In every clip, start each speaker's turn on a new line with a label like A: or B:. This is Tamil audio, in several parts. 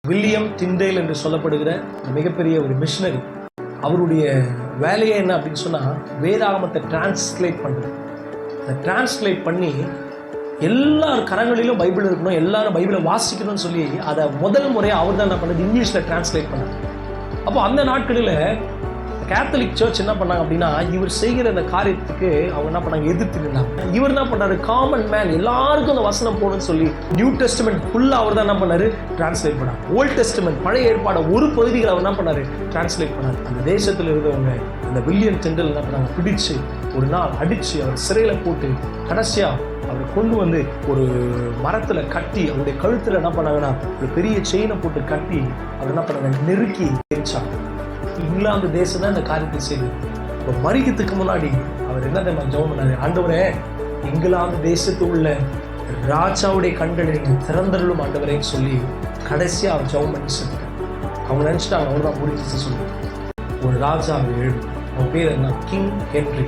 A: வில்லியம் டிண்டேல் என்று சொல்லப்படுகிற மிகப்பெரிய ஒரு மிஷனரி. அவருடைய வேலையே என்ன அப்படின்னு சொன்னால், வேதாகமத்தை டிரான்ஸ்லேட் பண்ணுறது. அதை டிரான்ஸ்லேட் பண்ணி எல்லார் கரங்களிலும் பைபிள் இருக்கணும், எல்லாரும் பைபிளை வாசிக்கணும்னு சொல்லி அதை முதல் முறையாக அவர் தான் என்ன பண்ணது, இங்கிலீஷில் டிரான்ஸ்லேட் பண்ணார். அப்போ அந்த நாட்களில் கேத்தலிக் சர்ச் என்ன பண்ணாங்க அப்படின்னா, இவர் செய்கிற அந்த காரியத்துக்கு அவங்க என்ன பண்ணாங்க, எதிர்த்து நின்றாங்க. இவர் என்ன பண்ணாரு, காமன் மேன் எல்லாருக்கும் அந்த வசனம் போகணும்னு சொல்லி நியூ டெஸ்டமெண்ட் ஃபுல்லாக அவர் தான் என்ன பண்ணாரு, டிரான்ஸ்லேட் பண்ணார். ஓல்ட் டெஸ்டமெண்ட் பழைய ஏற்பாடு ஒரு பகுதிகளை அவர் என்ன பண்ணாரு, டிரான்ஸ்லேட் பண்ணார். அந்த தேசத்தில் இருந்தவங்க அந்த வில்லியம் டிண்டேல் என்ன பண்ணாங்க, பிடிச்சு ஒரு நாள் அடித்து அவர் சிறையில் போட்டு கடைசியாக அவரை கொண்டு வந்து ஒரு மரத்தில் கட்டி அவருடைய கழுத்தில் என்ன பண்ணாங்கன்னா ஒரு பெரிய செயினை போட்டு கட்டி அவர் என்ன பண்ணாங்க, நெருக்கி எரிச்சாங்க. இங்கிலாந்து தேசம் தான் இந்த காரியத்தை செய்யுது. இப்போ மரிக்கிறதுக்கு முன்னாடி அவர் என்ன தெரியுமா ஜெபம் பண்ணாரு, ஆண்டவரே இங்கிலாந்து தேசத்து உள்ள ராஜாவுடைய கண்களை நீங்கள் திறந்தருளும் ஆண்டவரேன்னு சொல்லி கடைசியாக அவர் ஜெபம் பண்ணி சொல்லிட்டார். அவங்க நினச்சிட்டாங்க அவர் தான் முடிச்சு சொல்லி. ஒரு ராஜா எழுது, அவன் பேர் என்ன, கிங் ஹென்ரி.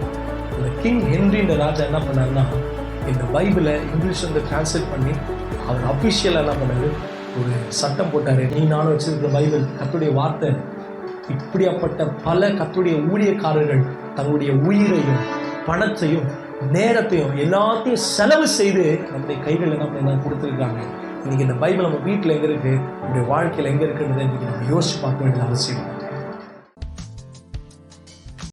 A: அந்த கிங் ஹென்ரின்ற ராஜா என்ன பண்ணாருன்னா, இந்த பைபிளை இங்கிலீஷ் வந்து டிரான்ஸ்லேட் பண்ணி அவர் அஃபிஷியலாக என்ன பண்ணாரு, ஒரு சட்டம் போட்டார். நீ நானும் வச்சிருக்கிற பைபிள் கர்த்தருடைய வார்த்தை. இப்படியாப்பட்ட பல கர்த்தருடைய ஊழியக்காரர்கள் தங்களுடைய உயிரையும் பணத்தையும் நேரத்தையும் எல்லாத்தையும் செலவு செய்து நம்முடைய கைகள் என்ன கொடுத்துருக்காங்க. இன்னைக்கு இந்த பைபிள் நம்ம வீட்டில் எங்கே இருக்குது, நம்முடைய வாழ்க்கையில் எங்கே இருக்குன்றதை இன்னைக்கு நம்ம யோசிச்சு பார்க்க வேண்டியது அவசியம்.